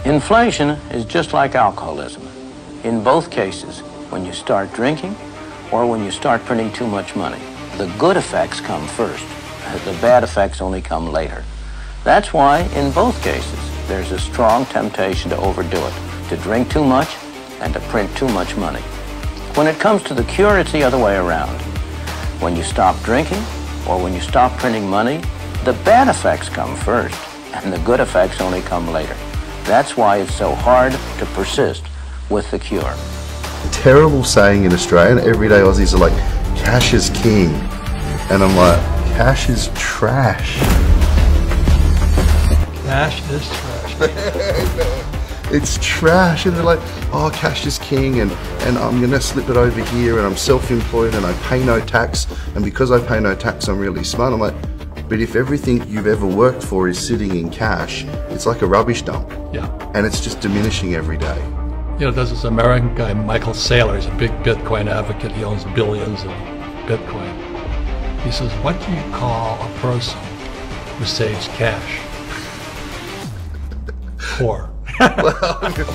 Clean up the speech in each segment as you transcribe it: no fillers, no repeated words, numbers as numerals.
Inflation is just like alcoholism. In both cases, when you start drinking or when you start printing too much money, the good effects come first. The bad effects only come later. That's why, in both cases, there's a strong temptation to overdo it, to drink too much and to print too much money. When it comes to the cure, it's the other way around. When you stop drinking or when you stop printing money, the bad effects come first and the good effects only come later. That's why it's so hard to persist with the cure. Terrible saying in Australia. Everyday Aussies are like, cash is king. And I'm like, cash is trash. Cash is trash. It's trash. And they're like, oh, cash is king and I'm going to slip it over here and I'm self-employed and I pay no tax. And because I pay no tax, I'm really smart. I'm like, but if everything you've ever worked for is sitting in cash, it's like a rubbish dump. Yeah. And it's just diminishing every day. You know, there's this American guy, Michael Saylor. He's a big Bitcoin advocate. He owns billions of Bitcoin. He says, what do you call a person who saves cash? Poor.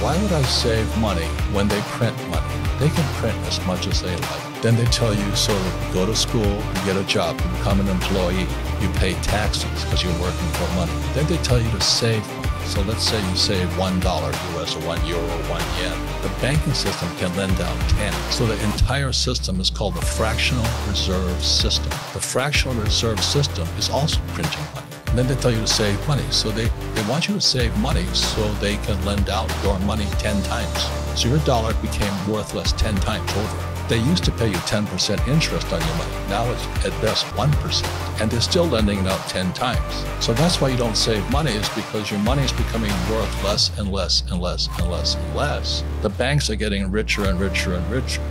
Why would I save money when they print money? They can print as much as they like. Then they tell you, so go to school, you get a job, you become an employee, you pay taxes because you're working for money. Then they tell you to save money. So let's say you save $1 US or €1 or €1. The banking system can lend out 10. So the entire system is called the fractional reserve system. The fractional reserve system is also printing money. And then they tell you to save money. So they want you to save money so they can lend out your money 10 times. So your dollar became worthless 10 times over. They used to pay you 10% interest on your money. Now it's at best 1%. And they're still lending it out 10 times. So that's why you don't save money, is because your money is becoming worth less and less and less and less and less. The banks are getting richer and richer and richer.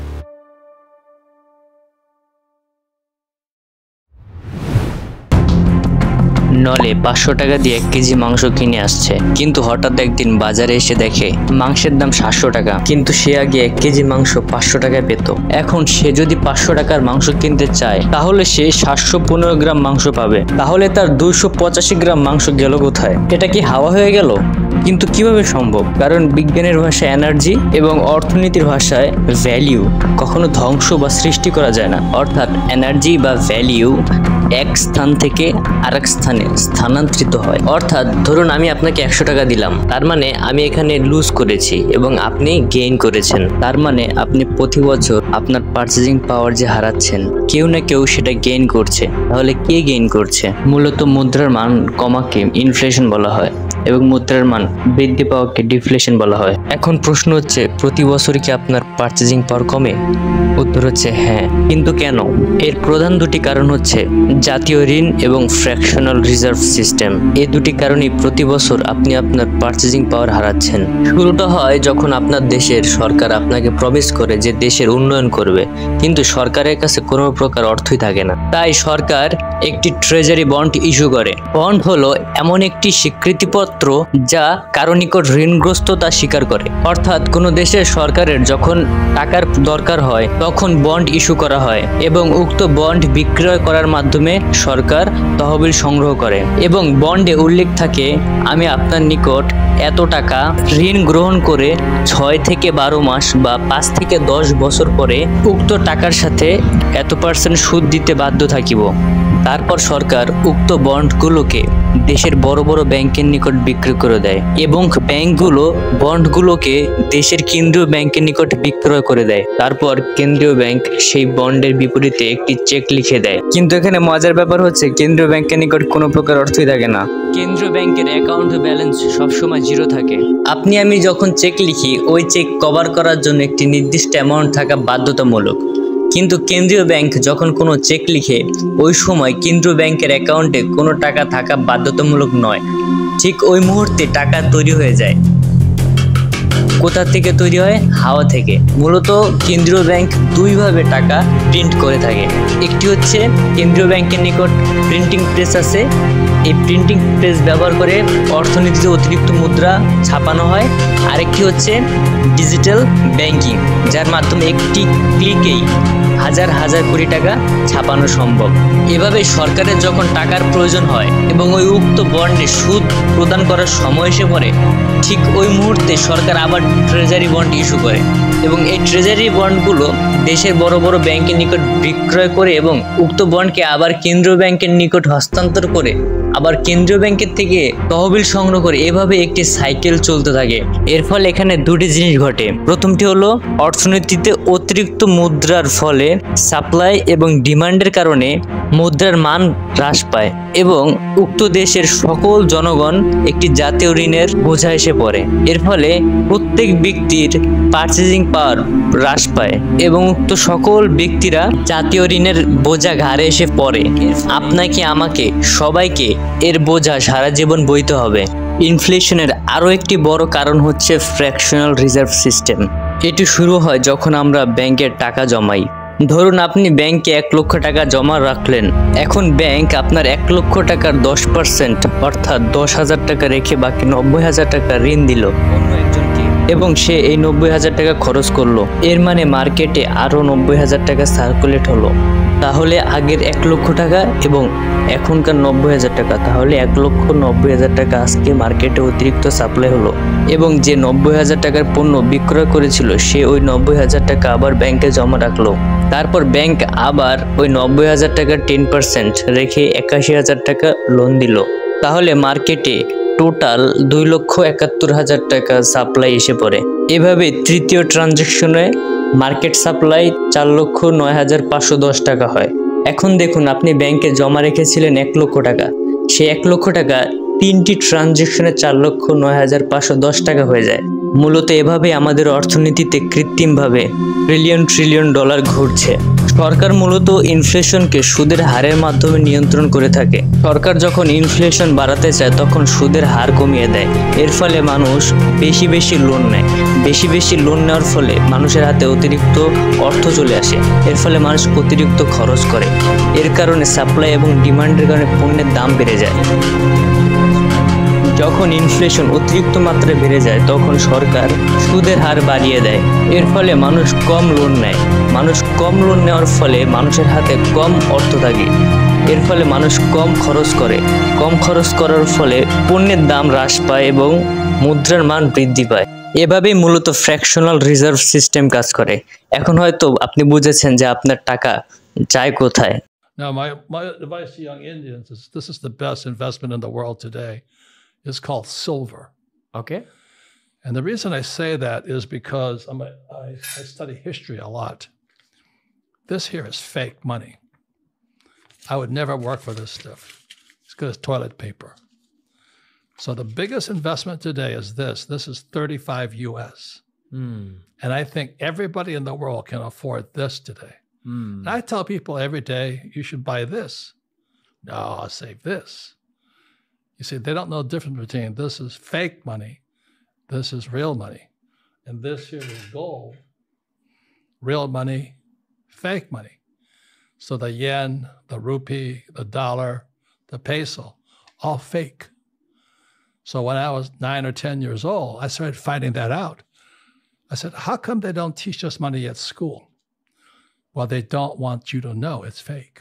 নলে 500 টাকা দিয়ে 1 KG মাংস কিনে আসছে, কিন্তু হঠাৎ একদিন বাজারে এসে দেখে মাংসের দাম 700 টাকা, কিন্তু সে আগে 1 কেজি মাংস 500 টাকায় পেত। এখন সে যদি 500 টাকার মাংস কিনতে চায় তাহলে সে 715 গ্রাম মাংস পাবে। তাহলে তার 285 গ্রাম মাংস গেল কোথায়? এটা কি হাওয়া হয়ে গেল? কিন্তু কিভাবে সম্ভব? কারণ বিজ্ঞানের ভাষায় এনার্জি এবং অর্থনীতির ভাষায় ভ্যালু কখনো ধ্বংস বা সৃষ্টি করা যায় না। অর্থাৎ এনার্জি বা ভ্যালু এক স্থান থেকে আরেক স্থানে স্থানান্তরিত হয়। অর্থাৎ ধরুন আমি আপনাকে 100 টাকা দিলাম, তার মানে আমি এখানে লুজ করেছি এবং আপনি গেইন করেছেন। তার মানে আপনি প্রতি বছর আপনার পারচেজিং পাওয়ার যে হারাচ্ছেন, কেউ না কেউ সেটা গেইন করছে। তাহলে কে গেইন করছে? মূলত মুদ্রার মান কমাকে ইনফ্লেশন বলা হয় এবং মুদ্রার মান বৃদ্ধি পাওয়াকে ডিফ্লেশন বলা হয়। এখন প্রশ্ন হচ্ছে, প্রতি বছর কি আপনার পারচেজিং পাওয়ার কমে? উত্তর হচ্ছে হ্যাঁ। কিন্তু কেন? এর প্রধান দুটি কারণ হচ্ছে জাতীয় ঋণ এবং ফ্র্যাকশনাল রিজার্ভ সিস্টেম। এই দুটি কারণেই প্রতি বছর আপনি আপনার পারচেজিং পাওয়ার হারাচ্ছেন। শুরুটা হয় যখন আপনার দেশের সরকার আপনাকে প্রমিস করে যে দেশের উন্নয়ন করবে, কিন্তু সরকারের কাছে কোনো প্রকার অর্থই থাকে না। তাই সরকার একটি ট্রেজারি বন্ড ইস্যু করে। বন্ড হলো এমন একটি স্বীকৃতিপত্র যা কারো নিকট ঋণগ্রস্ততা স্বীকার করে। অর্থাৎ কোনো দেশের সরকারের যখন টাকার দরকার হয় তখন বন্ড ইস্যু করা হয় এবং উক্ত বন্ড বিক্রয় করার মাধ্যমে সরকার তহবিল সংগ্রহ করে এবং বন্ডে উল্লেখ থাকে, আমি আপনার নিকট এত টাকা ঋণ গ্রহণ করে 6 থেকে 12 মাস বা 5 থেকে 10 বছর পরে উক্ত টাকার সাথে এত% সুদ দিতে বাধ্য থাকিব। তারপর সরকার উক্ত বন্ডগুলোকে দেশের বড় বড় ব্যাংকের নিকট বিক্রি করে দেয় এবং ব্যাংকগুলো বন্ডগুলোকে দেশের কেন্দ্রীয় ব্যাংকের নিকট বিক্রয় করে দেয়। তারপর কেন্দ্রীয় ব্যাংক সেই বন্ডের বিপরীতে একটি চেক লিখে দেয়। কিন্তু এখানে মজার ব্যাপার হচ্ছে, কেন্দ্রীয় ব্যাংকের নিকট কোনো প্রকার অর্থই থাকে না। কেন্দ্রীয় ব্যাংকের অ্যাকাউন্ট ব্যালেন্স সবসময় 0 থাকে। আপনি আমি যখন চেক লিখি, ওই চেক কভার করার জন্য একটি নির্দিষ্ট অ্যামাউন্ট থাকা বাধ্যতামূলক। কিন্তু কেন্দ্রীয় ব্যাংক যখন কোনো চেক লিখে, ওই সময় কেন্দ্রীয় ব্যাংকের অ্যাকাউন্টে কোনো টাকা থাকা বাধ্যতামূলক নয়। ঠিক ওই মুহূর্তে টাকা তৈরি হয়ে যায়। কোথা থেকে তৈরি হয়? হাওয়া থেকে। মূলত কেন্দ্রীয় ব্যাংক দুইভাবে টাকা প্রিন্ট করে থাকে। একটি হচ্ছে কেন্দ্রীয় ব্যাংকের নিকট প্রিন্টিং প্রেস আছে এই প্রিন্টিং প্রেস ব্যবহার করে অর্থনীতিতে অতিরিক্ত মুদ্রা ছাপানো হয়। আরেকটি হচ্ছে ডিজিটাল ব্যাংকিং, যার মাধ্যমে একটি ক্লিকেই হাজার হাজার কোটি টাকা ছাপানো সম্ভব। এভাবে সরকারের যখন টাকার প্রয়োজন হয় এবং ওই উক্ত বন্ডে সুদ প্রদান করার সময় এসে পড়ে, ঠিক ওই মুহূর্তে সরকার আবার ট্রেজারি বন্ড ইস্যু করে এবং এই ট্রেজারি বন্ডগুলো দেশের বড় বড় ব্যাংকের নিকট বিক্রয় করে এবং উক্ত বন্ডকে আবার কেন্দ্রীয় ব্যাংকের নিকট হস্তান্তর করে আবার কেন্দ্রীয় ব্যাংকের থেকে তহবিল সংগ্রহ করে, এভাবে একটি সাইকেল চলতে থাকে। এর ফলে এখানে দুটি জিনিস ঘটে। প্রথমটি হলো অর্থনীতিতে অতিরিক্ত মুদ্রার ফলে সাপ্লাই এবং ডিমান্ডের কারণে মুদ্রার মান হ্রাস পায় এবং উক্ত দেশের সকল জনগণ একটি জাতীয় ঋণের বোঝা এসে পড়ে। এর ফলে প্রত্যেক ব্যক্তির পারচেজিং পাওয়ার হ্রাস পায় এবং উক্ত সকল ব্যক্তিরা জাতীয় ঋণের বোঝা ঘাড়ে এসে পড়ে। আপনাকে, আমাকে, সবাইকে এর বোঝা সারা জীবন বইতে হবে। ইনফ্লেশনের আরও একটি বড় কারণ হচ্ছে ফ্র্যাকশনাল রিজার্ভ সিস্টেম। এটি শুরু হয় যখন আমরা ব্যাংকের টাকা জমাই। ধরুন আপনি ব্যাংকে 1 লক্ষ টাকা জমা রাখলেন। এখন ব্যাংক আপনার 1 লক্ষ টাকার 10% অর্থাৎ 10,000 টাকা রেখে বাকি 90,000 টাকা ঋণ দিল অন্য একজনকে এবং সে এই 90,000 টাকা খরচ করলো। এর মানে মার্কেটে আরও 90,000 টাকা সার্কুলেট হলো। তাহলে আগের 1 লক্ষ টাকা এবং এখনকার 90,000 টাকা, তাহলে 1,90,000 টাকা আজকে মার্কেটে অতিরিক্ত সাপ্লাই হলো এবং যে 90,000 টাকার পণ্য বিক্রয় করেছিল সে ওই 90,000 টাকা আবার ব্যাংকে জমা রাখলো। তারপর ব্যাংক আবার ওই 90,000 টাকার 10% রেখে 81,000 টাকা লোন দিল। তাহলে মার্কেটে টোটাল 2,71,000 টাকা সাপ্লাই এসে পড়ে। এভাবে তৃতীয় ট্রানজ্যাকশনে মার্কেট সাপ্লাই 4,09,510 টাকা হয়। এখন দেখুন আপনি ব্যাংকে জমা রেখেছিলেন 1 লক্ষ টাকা, সেই 1 লক্ষ টাকা 3টি ট্রানজ্যাকশনে 4,09,510 টাকা হয়ে যায়। মূলত এভাবে আমাদের অর্থনীতিতে কৃত্রিমভাবে ট্রিলিয়ন ডলার ঘুরছে। সরকার মূলত ইনফ্লেশনকে সুদের হারের মাধ্যমে নিয়ন্ত্রণ করে থাকে। সরকার যখন ইনফ্লেশন বাড়াতে চায় তখন সুদের হার কমিয়ে দেয়। এর ফলে মানুষ বেশি লোন নেয়। বেশি লোন নেওয়ার ফলে মানুষের হাতে অতিরিক্ত অর্থ চলে আসে। এর ফলে মানুষ অতিরিক্ত খরচ করে। এর কারণে সাপ্লাই এবং ডিমান্ডের কারণে পণ্যের দাম বেড়ে যায়। যখন ইনফ্লেশন অতিরিক্ত মাত্রায় বেড়ে যায় তখন সরকার সুদের হার বাড়িয়ে দেয়। এর ফলে মানুষ কম লোন নেয়। মানুষ কম লোন নেওয়ার ফলে মানুষের হাতে কম অর্থ থাকে। এর ফলে মানুষ কম খরচ করে। কম খরচ করার ফলে পণ্যের দাম হ্রাস পায় এবং মুদ্রার মান বৃদ্ধি পায়। এভাবেই মূলত ফ্র্যাকশনাল রিজার্ভ সিস্টেম কাজ করে। এখন হয়তো আপনি বুঝেছেন যে আপনার টাকা যায় কোথায়। Now, my advice to young Indians is this is the best investment in the world today. It's called silver. Okay. And the reason I say that is because I study history a lot. This here is fake money. I would never work for this stuff. It's good as toilet paper. So the biggest investment today is this. This is 35 US. And I think everybody in the world can afford this today. And I tell people every day, you should buy this. No, I'll save this. You see, they don't know the difference between this is fake money, this is real money. And this here is gold, real money, fake money. So the yen, the rupee, the dollar, the peso, all fake. So when I was 9 or 10 years old, I started finding that out. I said, how come they don't teach us money at school? Well, they don't want you to know it's fake.